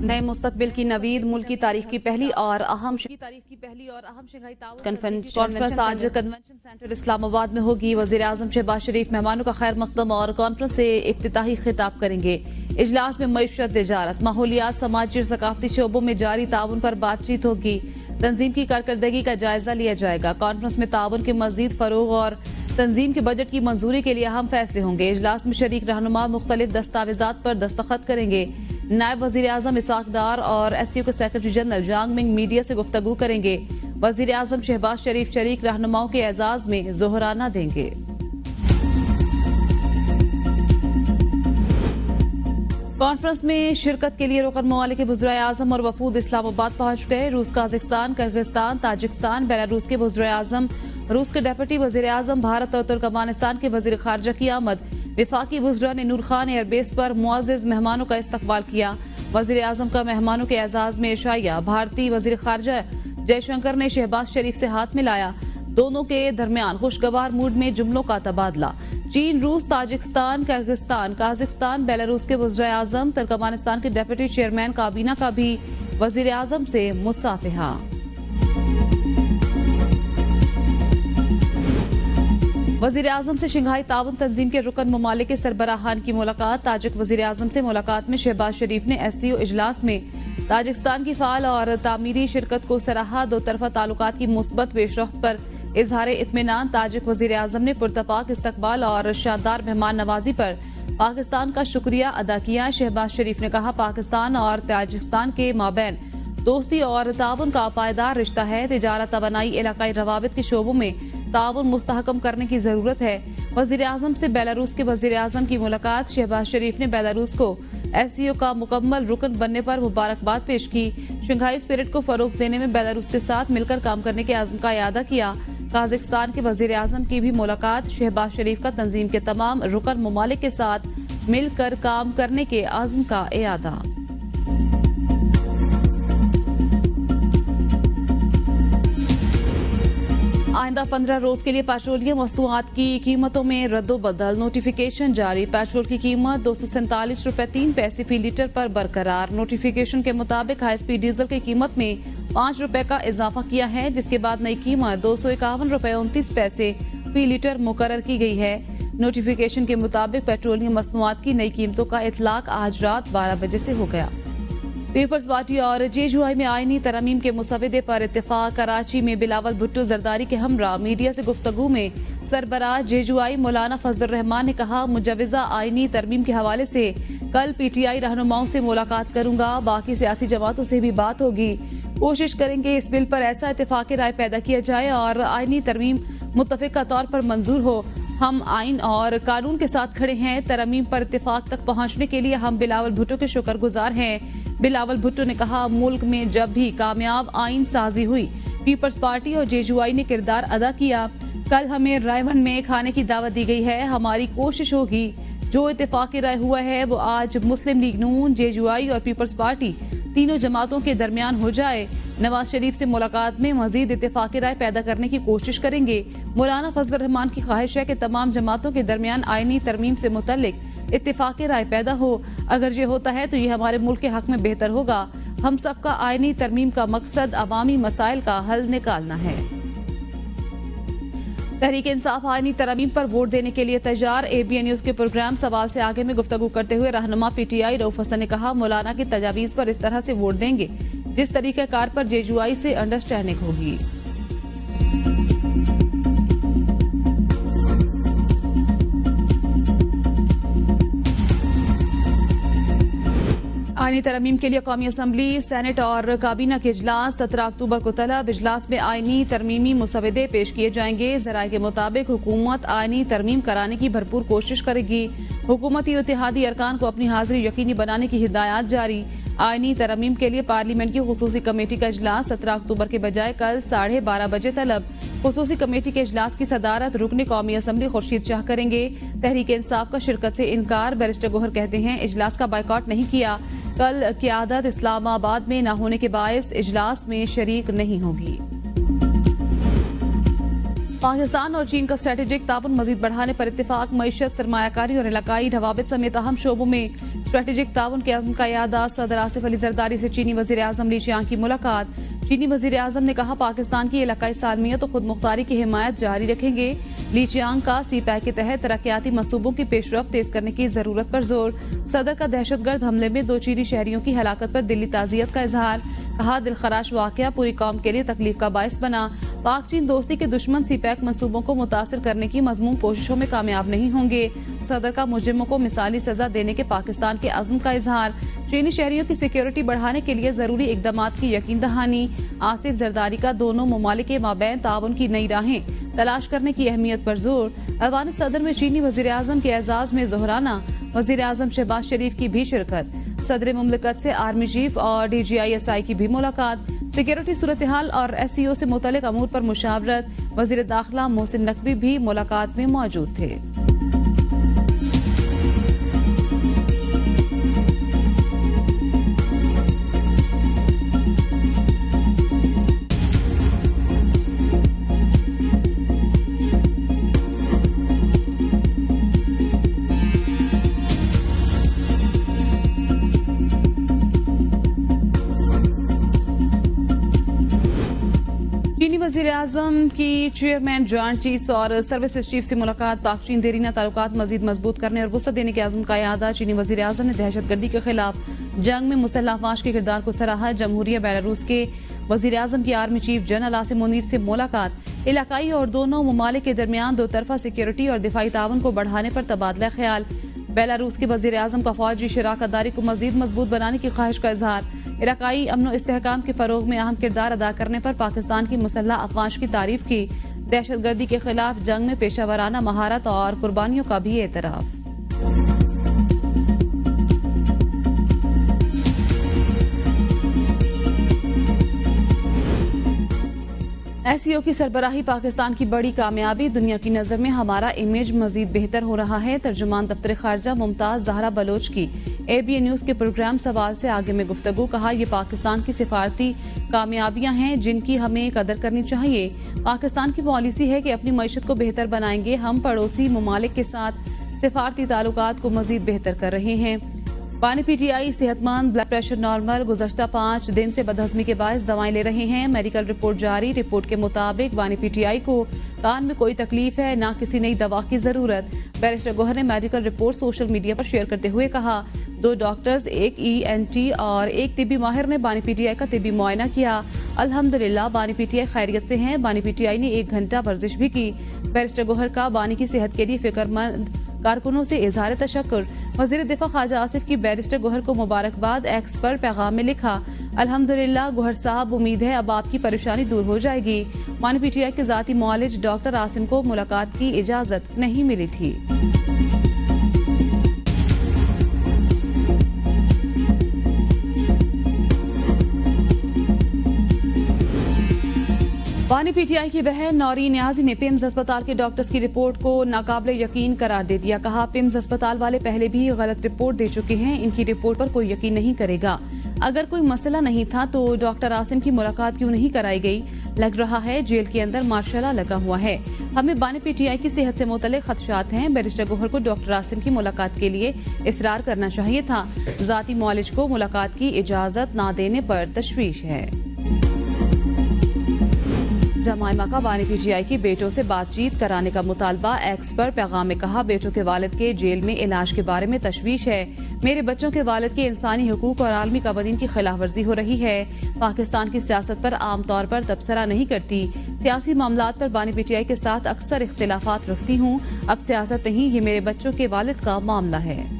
नए मुस्तकबिल की नवीद मुल्क की तारीख की पहली और अहम शंघाई कॉन्फ्रेंस आज कन्वेंशन सेंटर इस्लामाबाद में होगी। वजीर आजम शहबाज शरीफ मेहमानों का खैर मकदम और कॉन्फ्रेंस से इफ्तिताही खिताब करेंगे। इजलास में मईशत, तिजारत, माहौलियात, समाजी और सकाफती शोबों में जारी ताउन पर बातचीत होगी। तंजीम की कारकर्दगी का जायजा लिया जाएगा। कॉन्फ्रेंस में ताउन के मजीद फरोग और तंजीम के बजट की मंजूरी के लिए अहम फैसले होंगे। इजलास में शरीक रहनुमा मुख्तलिफ दस्तावेजात पर दस्तखत करेंगे। नायब वजीर आजम इसाक डार और SCO के सेक्रेटरी जनरल जांग मिंग मीडिया से गुफ्तगू करेंगे। वजीर आजम शहबाज शरीफ शरीक रहनुमाओं के एजाज में जोहराना देंगे। कॉन्फ्रेंस में शिरकत के लिए रुकन ममालिक के वज़ीर आज़म और वफूद इस्लामाबाद पहुंच गए। रूस, काज़ाकिस्तान, किर्गिस्तान, ताजिकिस्तान, बेलारूस के वज़ीर आज़म, रूस के डेप्यूटी वज़ीर आज़म, भारत और तुर्कमानिस्तान के वज़ीर ख़ारजा की आमद। विफाकी वज़ीर ने नूर खान एयरबेस पर मुअज़्ज़ज़ मेहमानों का इस्तकबाल किया। वज़ीर आज़म का मेहमानों के एजाज में इशाया। भारतीय वज़ीर ख़ारजा जयशंकर ने शहबाज शरीफ से हाथ मिलाया। दोनों के दरमियान खुशगवार मूड में जुमलों का तबादला। चीन, रूस, ताजिकिस्तान, किर्गिस्तान, काज़ाकिस्तान, बेलारूस के वज़ीर आज़म, तुर्कमानिस्तान के डेप्यूटी चेयरमैन काबीना का भी वज़ीर आज़म से मुसाफिहा। वज़ीर आज़म से शंघाई ताउन तंजीम के रुकन ममालिक के सरबराहान की मुलाकात। ताजिक वज़ीर आज़म से मुलाकात में शहबाज शरीफ ने SCO इजलास में ताजिकिस्तान की फ़ाल और तामीरी शिरकत को सराहा। दो तरफा ताल्लुकात की मुस्बत पेशरफ्त पर इजहार इत्मीनान। ताजिक वज़ीर आज़म ने पुरतपाक इस्तकबाल और शानदार मेहमान नवाजी पर पाकिस्तान का शुक्रिया अदा किया। शहबाज शरीफ ने कहा, पाकिस्तान और ताजिकिस्तान के माबैन दोस्ती और ताउन का पायदार रिश्ता है। तिजारत, तवानाई, इलाकाई रवाबित के शोबों में ताउन मुस्तहकम करने की जरूरत है। वज़ीर आज़म से बेलारूस के वज़ीर आज़म की मुलाकात। शहबाज शरीफ ने बेलारूस को SCO का मुकम्मल रुकन बनने पर मुबारकबाद पेश की। शंघाई स्पिरिट को फरोग देने में बेलारूस के साथ मिलकर काम करने के आज़म का इयादा किया। काज़ाकिस्तान के वज़ीर आज़म की भी मुलाकात। शहबाज शरीफ का तंजीम के तमाम रुकन ममालिक के साथ मिलकर काम करने के आज़म का इयादा। आइंदा 15 रोज के लिए पेट्रोलियम वस्तुआत की कीमतों में रद्दोबदल। नोटिफिकेशन जारी। पेट्रोल की कीमत 247 रुपए 3 पैसे फी लीटर पर बरकरार। नोटिफिकेशन के मुताबिक हाई स्पीड डीजल की कीमत में 5 रुपए का इजाफा किया है, जिसके बाद नई कीमत 251 रुपए 29 पैसे फी लीटर मुकर्रर की गई है। नोटिफिकेशन के मुताबिक पेट्रोलियम मसनूआत की नई कीमतों का इतलाक आज रात 12 बजे से हो गया। पीपल्स पार्टी और JUI में आईनी तरमीम के मुसवदे पर इत्तेफाक। कराची में बिलावल भुट्टो जरदारी के हमरा मीडिया से गुफ्तगू में सरबराह JUI मौलाना फजल रहमान ने कहा, मुजवजा आईनी तरमीम के हवाले से कल PTI रहनुमाओं से मुलाकात करूंगा। बाकी सियासी जमातों से भी बात होगी। कोशिश करेंगे इस बिल पर ऐसा इत्तेफाक राय पैदा किया जाए और आईनी तरमीम मुत्तफिका तौर पर मंजूर हो। हम आइन और कानून के साथ खड़े हैं। तरमीम पर इत्तेफाक तक पहुंचने के लिए हम बिलावल भुट्टो के शुक्रगुजार हैं। बिलावल भुट्टो ने कहा, मुल्क में जब भी कामयाब आइन साजी हुई, पीपल्स पार्टी और JUI ने किरदार अदा किया। कल हमें रायवन में खाने की दावत दी गई है। हमारी कोशिश होगी जो इत्तेफाकी राय हुआ है वो आज मुस्लिम लीग नून, JUI और पीपल्स पार्टी तीनों जमातों के दरमियान हो जाए। नवाज शरीफ से मुलाकात में मजीद इत्तेफाकी राय पैदा करने की कोशिश करेंगे। मौलाना फजल रहमान की ख्वाहिश है कि तमाम जमातों के दरमियान आईनी तरमीम से मुतल्लिक इत्तेफाकी राय पैदा हो। अगर ये होता है तो ये हमारे मुल्क के हक में बेहतर होगा। हम सबका आईनी तरमीम का मकसद अवामी मसाइल का हल निकालना है। तहरीक इंसाफ आईनी तरमीम पर वोट देने के लिए तैयार। ABN न्यूज के प्रोग्राम सवाल से आगे में गुफ्तगू करते हुए रहनुमा PTI रऊफ हसन ने कहा, मौलाना की तजावीज़ पर इस तरह से वोट देंगे जिस तरीक़ेकार पर JUI से अंडरस्टैंडिंग होगी। आईनी तरमीम के लिए कौमी असम्बली, सेनेट और काबीना के इजलास 17 अक्टूबर को तलब। इजलास में आईनी तरमीमी मुसवदे पेश किए जाएंगे। ज़राए के मुताबिक हुकूमत आईनी तरमीम कराने की भरपूर कोशिश करेगी। हुकूमती इत्तेहादी अरकान को अपनी हाजिरी यकीनी बनाने की हिदायत जारी। आईनी तरमीम के लिए पार्लियामेंट की खुसूसी कमेटी का इजलास 17 अक्टूबर के बजाय कल 12:30 बजे तलब। खुसूसी कमेटी के इजलास की सदारत रुकने कौमी असम्बली खुर्शीद शाह करेंगे। तहरीक इंसाफ का शिरकत से इनकार। बैरिस्टर गोहर कहते हैं, इजलास का बायकॉट नहीं किया। कल क़यादत इस्लामाबाद में न होने के बायस इजलास में शरीक नहीं होगी। पाकिस्तान और चीन का स्ट्रेटेजिक ताउन मजीद बढ़ाने पर इत्तेफाक। मईशत, सरमायाकारी और इलाकाई रवाबित समेत अहम शोबों में स्ट्रेटेजिक ताउन के अज़्म का यादा सदर आसिफ अली जरदारी से चीनी वज़ीर आज़म ली चियांग की मुलाकात। चीनी वज़ीर आज़म ने कहा पाकिस्तान की इलाकाई सालमियत और खुद मुख्तारी की हिमायत जारी रखेंगे। ली चियांग का CPEC के तहत तरक्याती मनसूबों की पेशरफ्त तेज करने की जरूरत पर जोर। सदर का दहशतगर्द हमले में 2 चीनी शहरियों की हलाकत पर दिली ताज़ियत का इजहार। कहा दिलखराश वाकया पूरी कौम के लिए तकलीफ का बायस बना। पाक चीन दोस्ती के दुश्मन CPEC मनसूबों को मुतासिर करने की मजमूम कोशिशों में कामयाब नहीं होंगे। सदर का मुजरिमों को मिसाली सजा देने के पाकिस्तान के अज़्म का इजहार। चीनी शहरियों की सिक्योरिटी बढ़ाने के लिए जरूरी इकदाम की यकीन दहानी। आसिफ जरदारी का दोनों ममालिक के माबैन ताउन की नई राहें तलाश करने की अहमियत पर जोर। अवान सदर में चीनी वज़ीर आज़म के एजाज में जोहराना वज़ीर आज़म शहबाज शरीफ की भी शिरकत। सदर मुमलिकत से आर्मी चीफ और DGI-SI की भी मुलाकात। सिक्योरिटी सूरत हाल और SCO से मुतल्लिक अमूर पर मुशावरत। वज़ीर दाखिला मोहसिन नकवी भी मुलाकात में मौजूद थे। चीनी वज़ीर आज़म की चेयरमैन जॉइंट चीफ्स और सर्विसेज चीफ से मुलाकात। पाक चीन देरीना ताल्लुकात मजीद मजबूत करने और वुसअत देने के आज़म का यादा। चीनी वज़ीर आज़म ने दहशतगर्दी के खिलाफ जंग में मुसल्लह अफवाज के किरदार को सराहा। जमहूरिया बेलारूस के वज़ीर आज़म की army chief general Asim Munir से मुलाकात। इलाकाई और दोनों ममालिक के दरमियान दो तरफा सिक्योरिटी और दिफाई ताउन को बढ़ाने पर तबादला ख्याल। बेलारूस के वज़ीर आज़म का फौजी शराकत दारी को मजीद मजबूत बनाने की ख्वाहिश का इजहार। इलाकाई अमन इस्तेहकाम के फरोग में अहम किरदार अदा करने पर पाकिस्तान की मुसल्लह अफवाज की तारीफ की। दहशतगर्दी के खिलाफ जंग में पेशावराना महारत और कुर्बानियों का भी एतराफ। SCO की सरबराही पाकिस्तान की बड़ी कामयाबी। दुनिया की नजर में हमारा इमेज मजीद बेहतर हो रहा है। तर्जुमान दफ्तर खारजा मुमताज जहरा बलोच की ABN न्यूज के प्रोग्राम सवाल से आगे में गुफ्तगू। कहा ये पाकिस्तान की सिफारती कामयाबियां हैं जिनकी हमें कदर करनी चाहिए। पाकिस्तान की पॉलिसी है कि अपनी मईशत को बेहतर बनाएंगे। हम पड़ोसी ममालिक के साथ सिफारती ताल्लुकात को मजीद बेहतर कर रहे हैं। बानी PTI सेहतमंद, ब्लड प्रेशर नॉर्मल, गुज़श्ता 5 दिन से बदहज़मी के बायस दवाएं ले रहे हैं। मेडिकल रिपोर्ट जारी। रिपोर्ट के मुताबिक बानी PTI को कान में कोई तकलीफ है, ना किसी नई दवा की जरूरत। बैरिस्टर गोहर ने मेडिकल रिपोर्ट सोशल मीडिया पर शेयर करते हुए कहा 2 डॉक्टर्स, एक ENT और एक तिब्बी माहिर ने बानी PTI का तिब्बी मुआयना किया। अल्हम्दुलिल्लाह बानी PTI खैरियत से हैं। बानी PTI ने 1 घंटा वर्जिश भी की। बैरिस्टर गोहर का बानी की सेहत के लिए फिक्रमंद कारकुनों से इजहार तशक्कुर। वज़ीर दिफा ख्वाजा आसिफ की बैरिस्टर गोहर को मुबारकबाद। एक्स पर पैगाम में लिखा अल्हम्दुलिल्लाह गोहर साहब, उम्मीद है अब आपकी परेशानी दूर हो जाएगी। बानी PTI के ज़ाती मुआलिज डॉक्टर आसिम को मुलाकात की इजाजत नहीं मिली थी। बानी PTI की बहन नौरीन न्याजी ने पिम्स अस्पताल के डॉक्टर्स की रिपोर्ट को नाकाबिले यकीन करार दे दिया। कहा पिम्स अस्पताल वाले पहले भी गलत रिपोर्ट दे चुके हैं, इनकी रिपोर्ट पर कोई यकीन नहीं करेगा। अगर कोई मसला नहीं था तो डॉक्टर आसिम की मुलाकात क्यों नहीं कराई गई? लग रहा है जेल के अंदर मार्शल लगा हुआ है। हमें बानी PTI की सेहत से मुतल्लिक खदशात हैं। बैरिस्टर गोहर को डॉक्टर आसिम की मुलाकात के लिए इसरार करना चाहिए था। जाती मुआलिज को मुलाकात की इजाजत ना देने पर तशवीश है। जमाइमा का बानी PTI की बेटों से बातचीत कराने का मुतालबा। एक्स पर पैगाम में कहा बेटों के वालिद के जेल में इलाज के बारे में तशवीश है। मेरे बच्चों के वालिद के इंसानी हुकूक और आलमी कवानीन की खिलाफ वर्जी हो रही है। पाकिस्तान की सियासत पर आमतौर पर तबसरा नहीं करती। सियासी मामलात पर बानी PTI के साथ अक्सर इख्तिलाफात रखती हूँ। अब सियासत नहीं, ये मेरे बच्चों के वालिद का मामला है।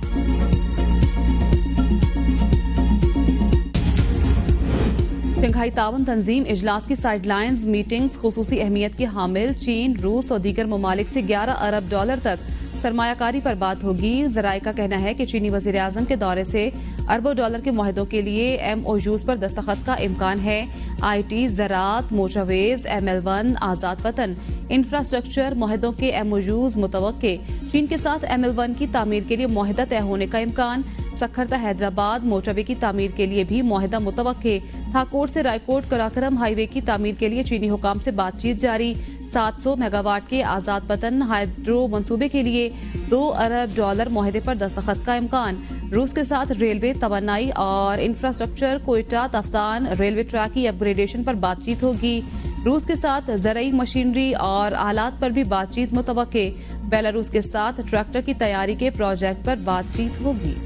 शंघाई ताउन तंजीम इजलास की साइडलाइंस मीटिंग्स खुसूसी अहमियत की हामिल। चीन, रूस और दीगर ममालिक से $11 अरब तक सरमायाकारी पर बात होगी। जराये का कहना है कि चीनी वज़ीर आज़म के दौरे से अरबों डॉलर के मुआहदों के लिए MOUs पर दस्तखत का इम्कान है। IT, ज़राअत, मोटरवेज, ML1, आज़ाद वतन, इंफ्रास्ट्रक्चर मुआहदों के MOUs मुतवक्के। चीन के साथ ML1 की तामीर के लिए मुआहदा तय होने का इम्कान। सखरता हैदराबाद मोटरवे की तामीर के लिए भी मुआहदा मुतवक्के। थाकोट से रायकोट कराकरम हाईवे की तामीर के लिए चीनी हुकाम से बातचीत जारी। 700 मेगावाट के आज़ाद वतन हाइड्रो मंसूबे के लिए $2 अरब मुआहदे पर दस्तखत का इम्कान। रूस के साथ रेलवे तवानाई और infrastructure Quetta Taftan railway track की अपग्रेडेशन पर बातचीत होगी। रूस के साथ ज़रई मशीनरी और आलात पर भी बातचीत मुतवक्के। बेलारूस के साथ ट्रैक्टर की तैयारी के प्रोजेक्ट पर बातचीत होगी।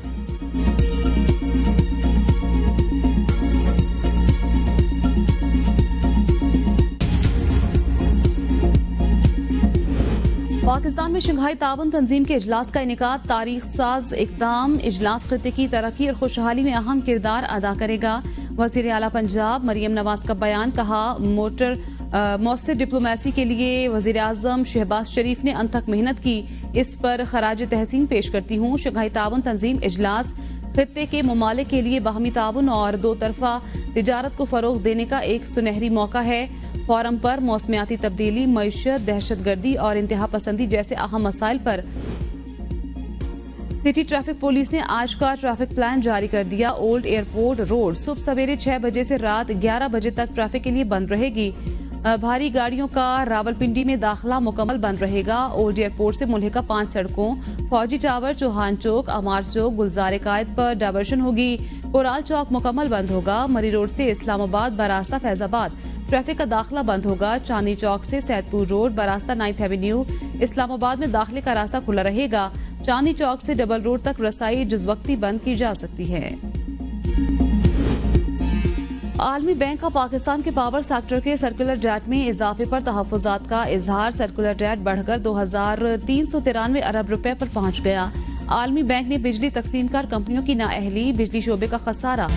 पाकिस्तान में शंघाई ताउन तंजीम के इजलास का इनेकाद तारीख साज इकदाम इजलास खत्ते की तरक्की और खुशहाली में अहम किरदार अदा करेगा। वज़ीर आला पंजाब मरियम नवाज का बयान, कहा मौसर डिप्लोमेसी के लिए वज़ीर आज़म शहबाज शरीफ ने अनथक मेहनत की, इस पर खराज तहसीन पेश करती हूँ। शंघाई ताउन तंजीम इजलास खत्ते के ममालिक के लिए बाहमी ताउन और दो तरफा तिजारत को फरोग देने का एक सुनहरी मौका है। फोरम पर मौसमियाती तब्दीली, मईशत, दहशतगर्दी और इंतहा पसंदी जैसे अहम मसाइल पर सिटी ट्रैफिक पुलिस ने आज का ट्रैफिक प्लान जारी कर दिया। ओल्ड एयरपोर्ट रोड सुबह सवेरे 6 बजे से रात 11 बजे तक ट्रैफिक के लिए बंद रहेगी। भारी गाड़ियों का रावलपिंडी में दाखिला मुकम्मल बंद रहेगा। ओल्ड एयरपोर्ट से मुल्हिका 5 सड़कों फौजी टावर, चौहान चौक, अमार चौक, गुलजार कायद पर डायवर्शन होगी। कोराल चौक मुकम्मल बंद होगा। मरी रोड से इस्लामाबाद बरास्ता फैजाबाद ट्रैफिक का दाखिला बंद होगा। चांदनी चौक से सैदपुर रोड बरास्ता 9th एवेन्यू इस्लामाबाद में दाखिले का रास्ता खुला रहेगा। चांदनी चौक से डबल रोड तक रसाई जुज़वक्ती बंद की जा सकती है। आलमी बैंक का पाकिस्तान के पावर सेक्टर के सर्कुलर डेट में इजाफे पर तहफ़्फ़ुज़ात का इजहार। सर्कुलर डेट बढ़कर 2393 अरब रुपए पर पहुंच गया। आलमी बैंक ने बिजली तकसीमकार कंपनियों की नाअहली, बिजली शोबे का खसारा